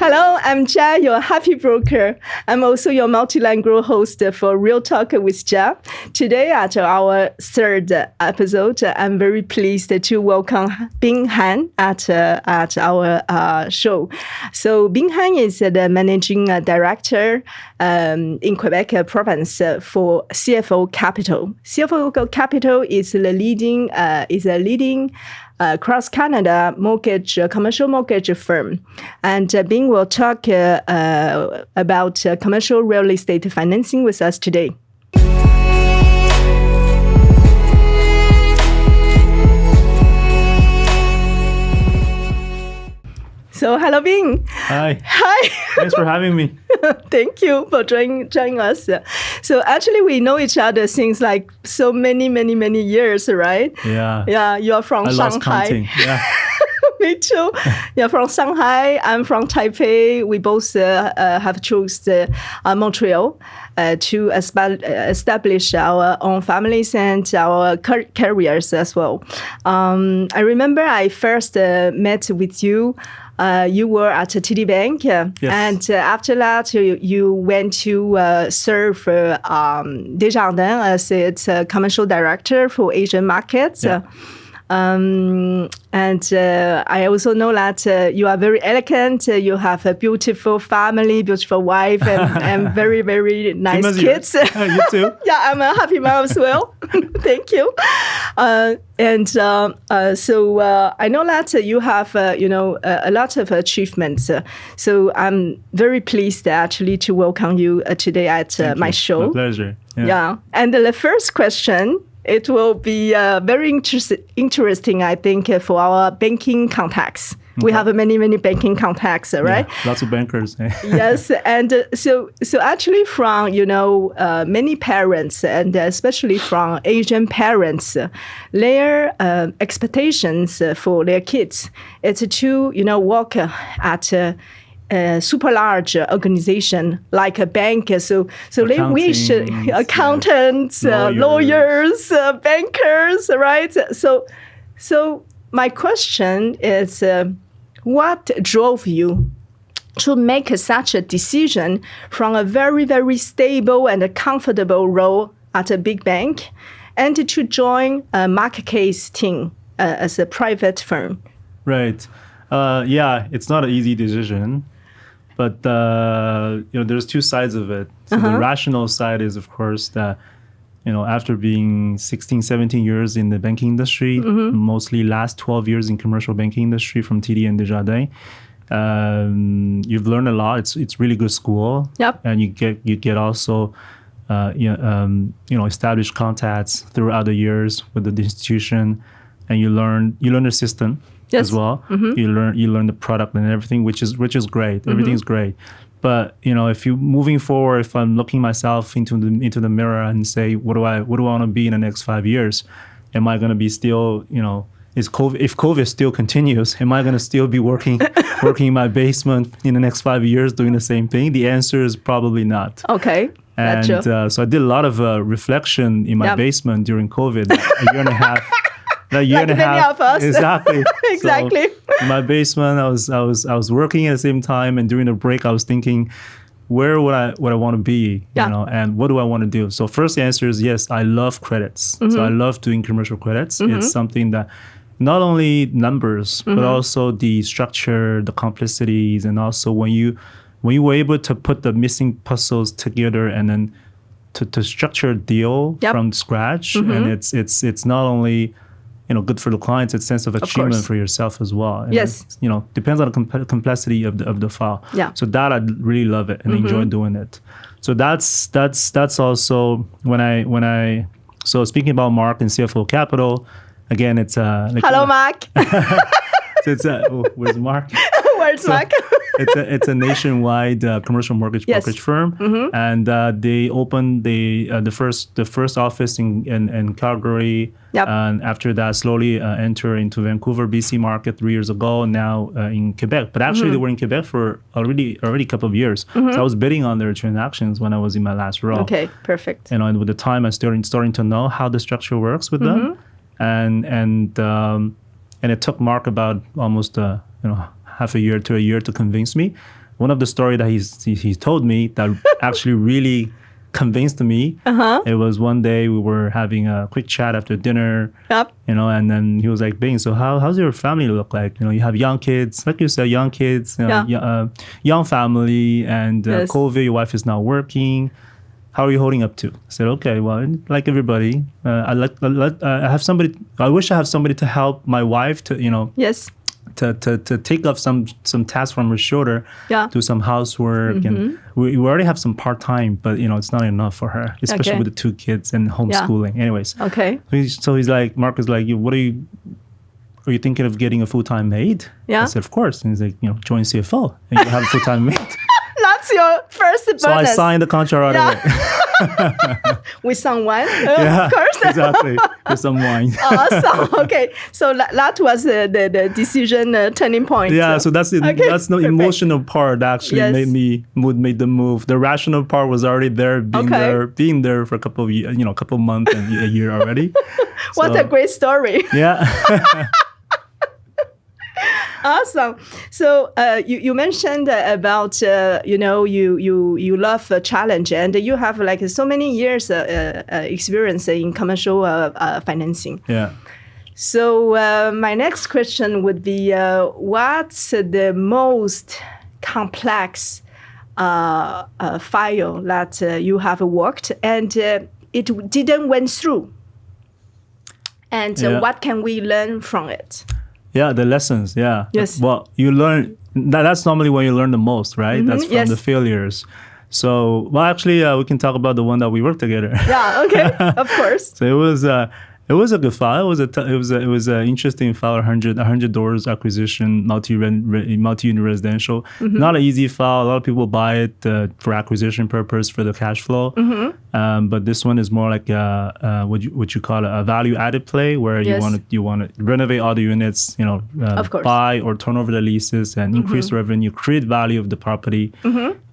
Hello, I'm Chia, your happy broker. I'm also your multilingual host for Real Talk with Chia. Today, at our third episode, I'm very pleased to welcome Bing Han at our show. So Bing Han is the managing director in Quebec province for CFO Capital. CFO Capital is a leading cross-Canada commercial mortgage firm. And Bing will talk about commercial real estate financing with us today. So, hello, Bing. Hi. Hi. Thanks for having me. Thank you for joining us. So, actually, we know each other since like so many years, right? Yeah. Yeah, you're from Shanghai. Lost counting. Yeah. Me too. You're from Shanghai. I'm from Taipei. We both have chosen Montreal to establish our own families and our careers as well. I remember I first met with you. You were at TD Bank, Yes. and after that, you went to serve Desjardins as its commercial director for Asian markets. Yeah. And I also know that you are very elegant. You have a beautiful family, beautiful wife, and very, very nice kids. You too. Yeah, I'm a happy mom as well. Thank you. So I know that you have, a lot of achievements. So I'm very pleased actually to welcome you today at my show. My pleasure. Yeah. And the first question, it will be very interesting, I think, for our banking contacts. Okay. We have many banking contacts, right? Yeah, lots of bankers. Yes, and so actually from many parents and especially from Asian parents, their expectations for their kids is to work at a super large organization like a bank. So they wish accountants, lawyers, bankers, right? So my question is, what drove you to make such a decision from a very, very stable and a comfortable role at a big bank and to join a market case team as a private firm? Right. Yeah, it's not an easy decision. But there's two sides of it. So the rational side is, of course, that after being 16, 17 years in the banking industry, mostly last 12 years in commercial banking industry from TD and Desjardins, you've learned a lot. It's really good school. Yep. And you get also established contacts throughout the years with the institution, and you learn the system. Yes. As well. You learn the product and everything, which is great. Everything's great. But if you moving forward, if I'm looking myself into the mirror and say, what do I want to be in the next 5 years? Am I going to be still, if COVID still continues, am I going to still be working in my basement in the next 5 years doing the same thing? The answer is probably not. Okay. And so I did a lot of reflection in my basement during COVID, a year and a half. A year like and a half. Many of us. Exactly. Exactly. So in my basement, I was working at the same time, and during the break, I was thinking, where would I want to be, and what do I want to do? So first answer is yes, I love credits. So I love doing commercial credits. It's something that not only numbers, but also the structure, the complicities, and also when you were able to put the missing puzzles together and then to structure a deal from scratch, and it's not only good for the clients, it's a sense of achievement for yourself as well. And yes. Depends on the complexity of the file. Yeah. So that I really love it and enjoy doing it. So that's also so speaking about Mark and CFO Capital, again, it's hello, Mark. Where's Mark? Where's Mark? It's a nationwide commercial mortgage brokerage firm, and they opened the first office in Calgary, and after that slowly enter into Vancouver, BC market 3 years ago. Now in Quebec, but actually they were in Quebec for already a couple of years. So I was bidding on their transactions when I was in my last role. Okay, perfect. And with the time, I starting to know how the structure works with them, and it took Mark about almost half a year to convince me. one of the story that he told me that actually really convinced me. It was one day we were having a quick chat after dinner. Yep. And then he was like, Bing, so how's your family look like? You have young kids, like you said, young kids, young family, and COVID, your wife is not working. How are you holding up to? I said, okay, well, like everybody, I have somebody. I wish I have somebody to help my wife to, Yes. to take off some tasks from her shoulder, do some housework, and we already have some part-time, but it's not enough for her, especially with the 2 kids and homeschooling. Anyways, okay. So he's like, Mark is like, are you thinking of getting a full-time maid? Yeah. I said, of course. And he's like, join CFO and you have a full-time maid. That's your first bonus. So I signed the contract right away. With someone, yeah, of course. Exactly. With some wine. Awesome. Okay. So that was the decision turning point. Yeah. So that's the Perfect. emotional part that actually made the move. The rational part was already there, being there for a couple of years, a couple of months and a year already. What a great story. Yeah. Awesome. So you mentioned about you love a challenge, and you have like so many years experience in commercial financing. Yeah. So my next question would be, what's the most complex file that you have worked and it didn't went through, and what can we learn from it? Yeah, the lessons. Yeah. Yes. Well, you learn that's normally when you learn the most, right? That's from the failures. So, well, actually, we can talk about the one that we worked together. Yeah. Okay. Of course. So it was a good file. It was an interesting file. 100 doors acquisition, multi-unit residential. Not an easy file. A lot of people buy it for acquisition purpose for the cash flow. But this one is more like what you call a value added play, where you want to renovate all the units, buy or turn over the leases and increase revenue, create value of the property,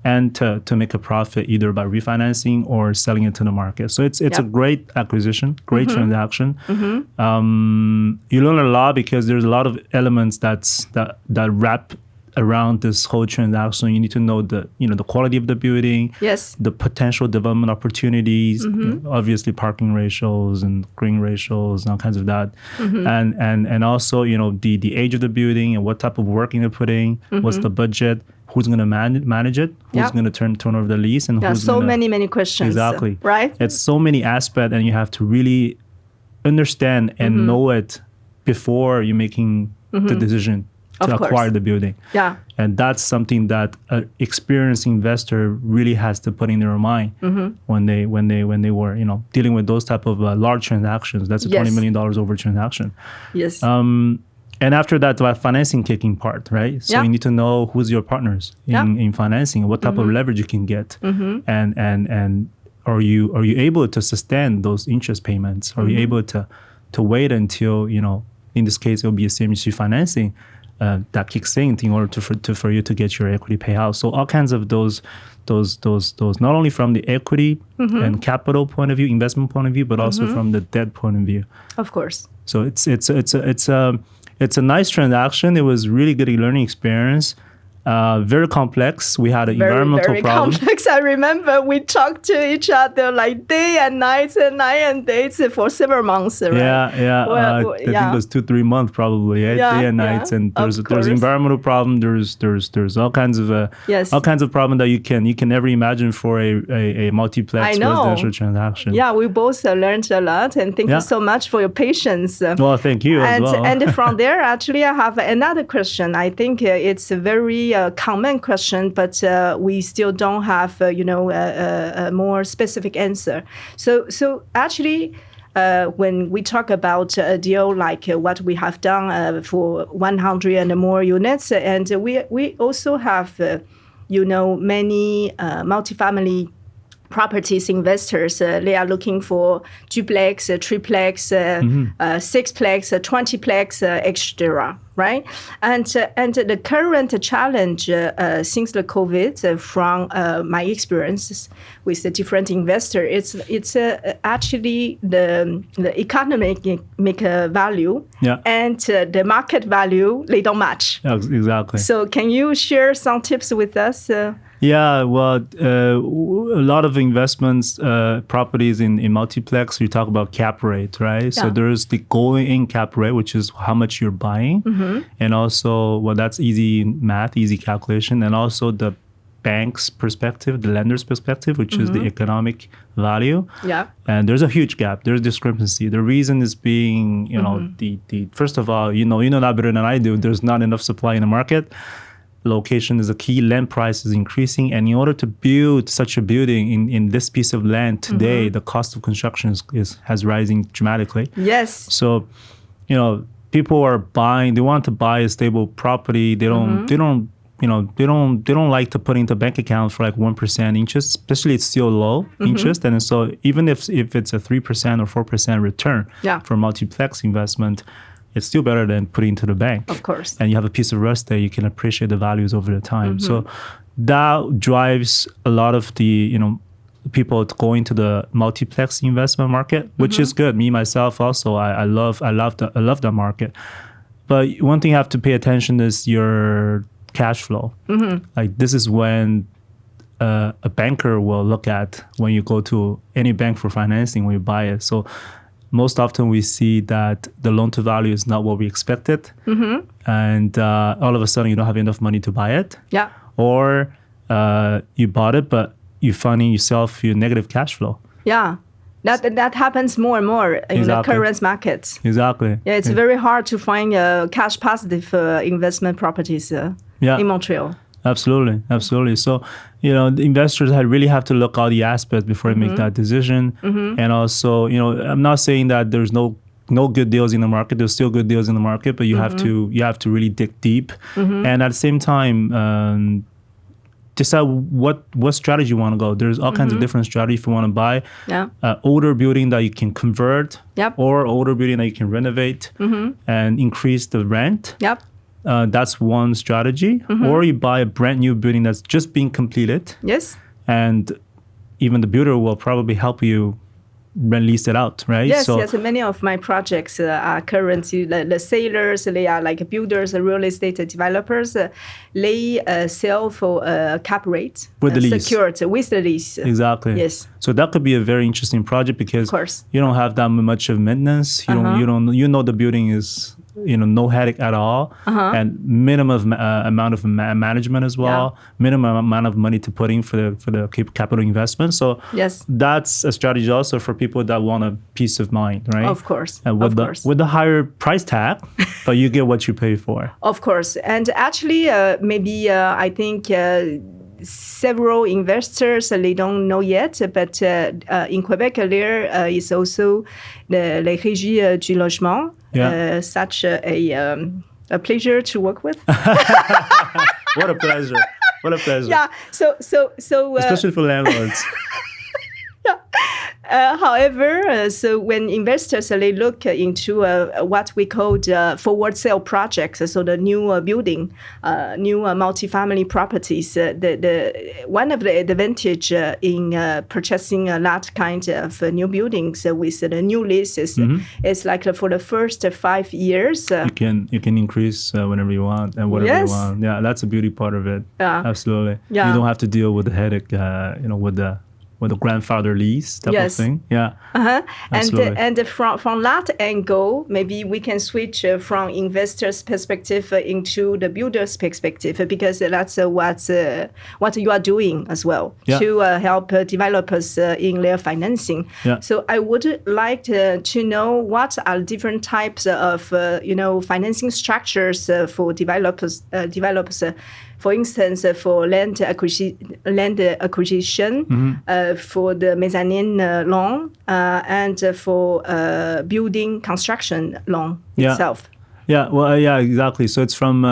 and to make a profit either by refinancing or selling it to the market. So it's a great acquisition, great transaction. You learn a lot because there's a lot of elements that wrap around this whole transaction. You need to know the quality of the building, the potential development opportunities, obviously parking ratios and green ratios and all kinds of that, and also the age of the building and what type of work you're putting, what's the budget, who's going to manage it, who's going to turn over the lease, and who's so many questions. Exactly. Right. It's so many aspects, and you have to really understand and know it before you're making the decision to acquire the building. Yeah. And that's something that an experienced investor really has to put in their mind when they were dealing with those type of large transactions. That's a $20 million over transaction. Yes. And after that, the financing kicking part, right? So you need to know who's your partners in financing, what type of leverage you can get, and are you able to sustain those interest payments? Are you able to wait until in this case it will be a CMHC financing that kicks in order for you to get your equity payout. So all kinds of those not only from the equity and capital point of view, investment point of view, but also from the debt point of view. Of course. So it's a nice transaction. It was really good learning experience. Very complex. We had an environmental problem. Very complex. I remember we talked to each other like day and night and days for several months. Right? Yeah. I think it was 2-3 months probably. Day and nights. And there's environmental problem. There's all kinds of problem that you can never imagine for a multiplex residential transaction. Yeah, we both learned a lot, and thank you so much for your patience. Well, thank you as well. And from there, actually, I have another question. I think it's a very common question, but we still don't have a more specific answer. So actually, when we talk about a deal like what we have done for 100 and more units, and we also have many multifamily properties investors, they are looking for duplex, triplex, sixplex, 20plex, etc. Right, and the current challenge since the COVID, from my experiences with the different investors, it's actually the economic value and the market value, they don't match. Exactly. So can you share some tips with us? Yeah, well, a lot of investments, properties in multiplex, you talk about cap rate, right? Yeah. So there's the going in cap rate, which is how much you're buying. And also, well, that's easy math, easy calculation. And also the bank's perspective, the lender's perspective, which is the economic value. Yeah. And there's a huge gap. There's discrepancy. The reason is being, you know, the first of all, you know that better than I do. There's not enough supply in the market. Location is a key. Land price is increasing, and in order to build such a building in this piece of land today, the cost of construction has rising dramatically. Yes. So, you know, people are buying. They want to buy a stable property. They don't like to put into bank account for like 1% interest, especially it's still low interest. And so even if it's a 3% or 4% return for multiplex investment, it's still better than putting into the bank. Of course. And you have a piece of real estate, you can appreciate the values over the time. So that drives a lot of the, you know, people going to the multiplex investment market, which is good. Me, myself also, I love that market. But one thing you have to pay attention is your cash flow. Like this is when a banker will look at when you go to any bank for financing, when you buy it. So most often we see that the loan to value is not what we expected. And all of a sudden you don't have enough money to buy it. Yeah. Or you bought it, but you're finding yourself your negative cash flow. Yeah. That happens more and more in the current market. Exactly. Yeah, it's very hard to find cash positive investment properties in Montreal. Absolutely. So, you know, the investors really have to look all the aspects before they make that decision. And also, you know, I'm not saying that there's no good deals in the market. There's still good deals in the market, but you have to really dig deep. And at the same time, decide what strategy you want to go. There's all kinds of different strategies if you want to buy. Older building that you can convert, or older building that you can renovate and increase the rent. That's one strategy. Or you buy a brand new building that's just being completed. Yes. And even the builder will probably help you lease it out, right? Yes. Many of my projects are currently the sellers. They are like builders, real estate developers. They sell for a cap rate with the lease, secured with the lease. Exactly. Yes. So that could be a very interesting project because you don't have that much of maintenance. You know the building is, you know, no headache at all, and minimum amount of management as well, minimum amount of money to put in for the capital investment. So that's a strategy also for people that want a peace of mind, right? Of course. And with the higher price tag, but you get what you pay for. Of course. And actually, maybe I think several investors, they don't know yet, but in Quebec, there is also the Les Régies du Logement. Such a pleasure to work with. What a pleasure. Yeah. So especially for landlords. However, so when investors they look into what we call forward sale projects, so the new building, new multifamily properties, the one of the advantage in purchasing that kind of new buildings with the new leases is like for the first 5 years. You can increase whenever you want and whatever you want. Yeah, that's a beauty part of it. Yeah, absolutely. Yeah. You don't have to deal with the headache, with the grandfather lease type of thing. Yeah. And from that angle, maybe we can switch from investor's perspective into the builder's perspective, because that's what you are doing as well to help developers in their financing. Yeah. So I would like to know what are different types of financing structures for developers. For instance, for land acquisition, for the mezzanine loan, and for building construction loan itself. Yeah, well, exactly. So it's from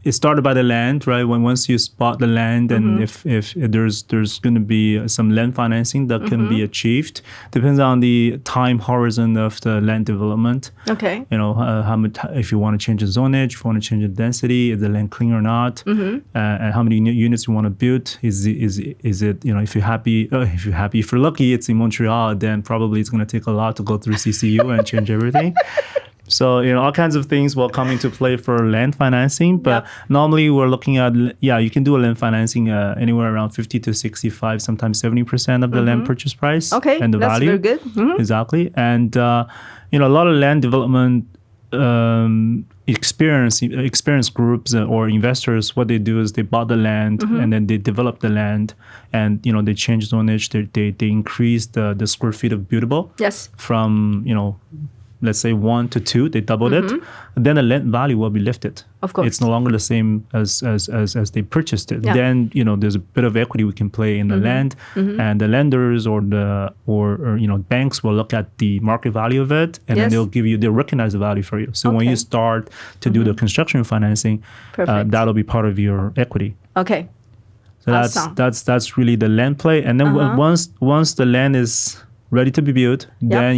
it started by the land, right? Once you spot the land, and if there's going to be some land financing that can be achieved, depends on the time horizon of the land development. Okay. How much, if you want to change the zonage, if you want to change the density, is the land clean or not, and how many units you want to build. Is it if you're lucky, it's in Montreal, then probably it's going to take a lot to go through CCU and change everything. So, all kinds of things will come into play for land financing. But normally we're looking at, you can do a land financing anywhere around 50 to 65, sometimes 70% of the land purchase price and the value. That's very good. Exactly. And, a lot of land development experienced groups or investors, what they do is they bought the land and then they develop the land, and, they change zonage. They increase the square feet of buildable from, let's say 1 to 2, they doubled it, then the land value will be lifted. Of course. It's no longer the same as they purchased it. Then, there's a bit of equity we can play in the land, and the lenders or banks will look at the market value of it, and then they'll recognize the value for you. So when you start to do the construction financing, that'll be part of your equity. Okay. So that's really the land play. And then once the land is ready to be built, then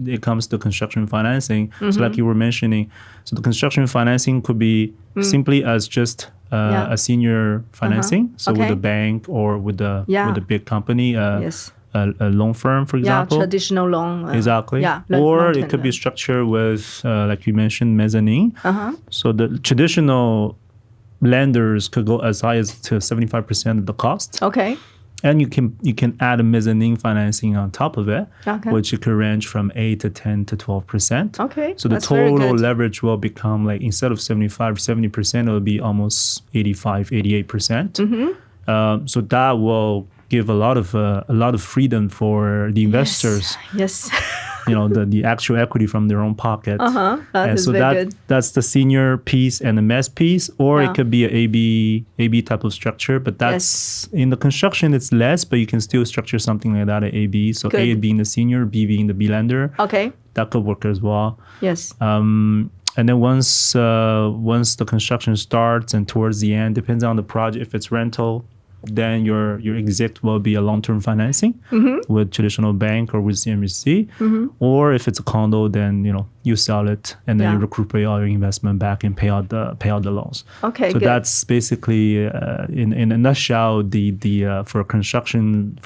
it comes to construction financing. So like you were mentioning, so the construction financing could be simply as just a senior financing, with a bank or with a big company, a loan firm, for example. Traditional loan. Exactly. Or it could be structured with, like you mentioned, mezzanine. So the traditional lenders could go as high as to 75% of the cost. Okay. And you can add a mezzanine financing on top of it, which it could range from 8 to 10 to 12%. Okay. So the total leverage will become, like, instead of 70%, it will be almost 85, 88%. So that will give a lot of freedom for the investors. Yes. The actual equity from their own pocket. Good. That's the senior piece and the mezz piece, or it could be an AB type of structure. But that's in the construction, it's less, but you can still structure something like that at AB. So A being the senior, B being the B lender. Okay. That could work as well. Yes. And then once the construction starts and towards the end, depends on the project. If it's rental, then your exit will be a long-term financing with traditional bank or with CMHC. Or if it's a condo, then you sell it and then you recuperate all your investment back and pay out the loans. Okay. So that's basically in a nutshell the for construction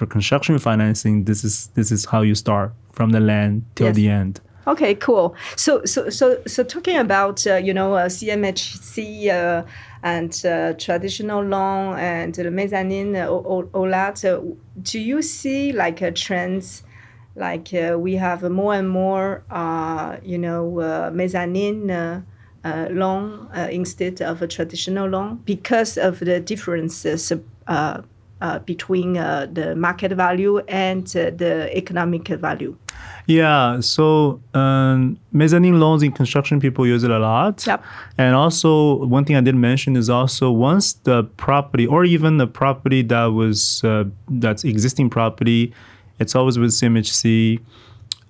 financing. This is how you start from the land till the end. Okay, cool. So talking about CMHC and traditional loan and the mezzanine, all that. Do you see like trends? Like we have more and more, mezzanine loan instead of a traditional loan because of the differences between the market value and the economic value. Yeah, so mezzanine loans in construction, people use it a lot. Yep. And also, one thing I didn't mention is also once the property, or even the property that was that's existing property, it's always with CMHC.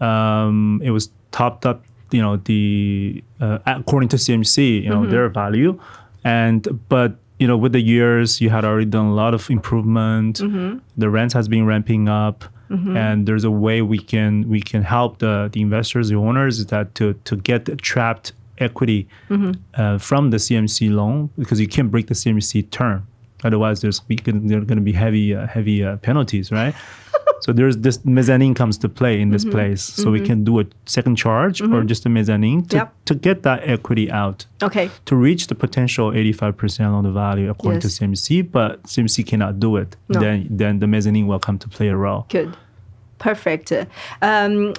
It was topped up, according to CMHC, their value, but with the years, you had already done a lot of improvement. The rent has been ramping up. And there's a way we can help the investors, the owners, is that to get trapped equity from the CMC loan, because you can't break the CMC term. Otherwise, there are going to be heavy penalties, right? So there's this mezzanine comes to play in this place. So we can do a second charge or just a mezzanine to get that equity out. Okay. To reach the potential 85% on the value according to CMC, but CMC cannot do it. No. Then the mezzanine will come to play a role. Good. Perfect. I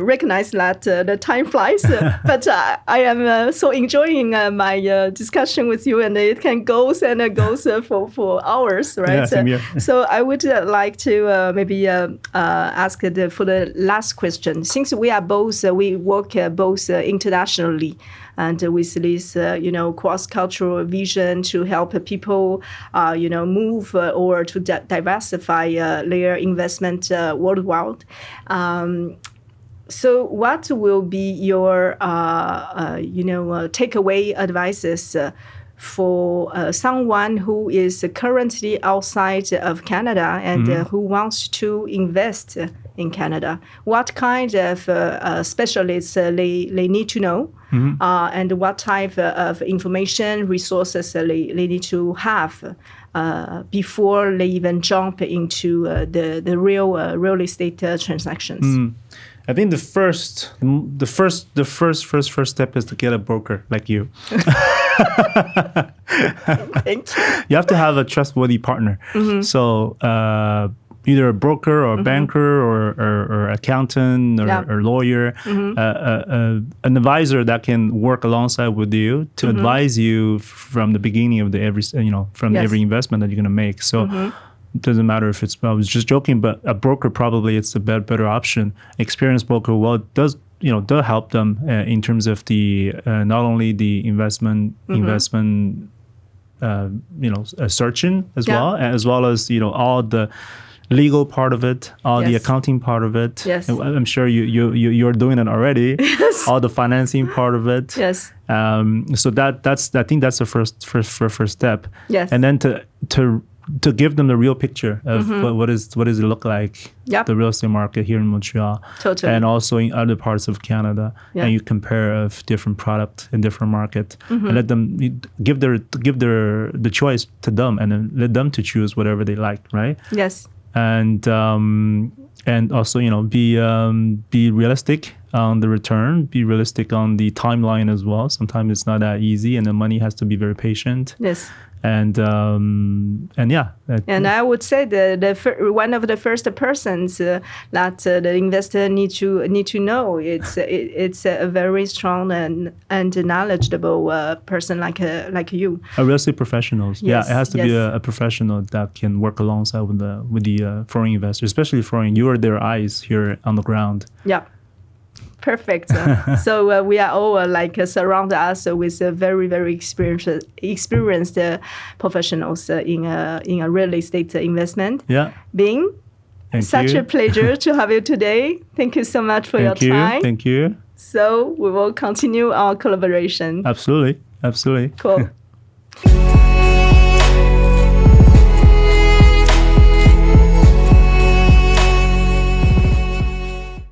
recognize that the time flies, but I am so enjoying my discussion with you, and it can goes for hours, right? Yeah, same here. So I would like to maybe ask for the last question. Since we are both, we work both internationally, and with this, cross-cultural vision to help people, move or to diversify their investment worldwide. So what will be your, takeaway advices for someone who is currently outside of Canada and who wants to invest in Canada? What kind of specialists they need to know? And what type of information, resources they need to have before they even jump into the real estate transactions? I think the first step is to get a broker like you. Thank you. You have to have a trustworthy partner. So either a broker or a banker or accountant or lawyer, an advisor that can work alongside with you to advise you from the beginning of every investment that you're going to make. So it doesn't matter if it's, I was just joking, but a broker probably it's a better option. Experienced broker, does help them in terms of the not only the investment searching as well as all the legal part of it, all the accounting part of it. Yes. I'm sure you're doing it already. Yes. All the financing part of it. Yes. So I think that's the first step. Yes. And then to give them the real picture of what does it look like, the real estate market here in Montreal, totally, and also in other parts of Canada, and you compare of different product in different market, and let them give the choice to them, and then let them to choose whatever they like, right? Yes. And also be realistic on the return, be realistic on the timeline as well. Sometimes it's not that easy, and the money has to be very patient. Yes. And I would say one of the first persons that the investor need to know it's a very strong and knowledgeable person like you. A real estate professionals. Yes, it has to be a professional that can work alongside with the foreign investors, especially foreign. You are their eyes here on the ground. Yeah. Perfect. So we are all surround us with very, very experienced professionals in a real estate investment. Yeah. Bing, such a pleasure to have you today. Thank you so much for your time. Thank you. So we will continue our collaboration. Absolutely. Cool.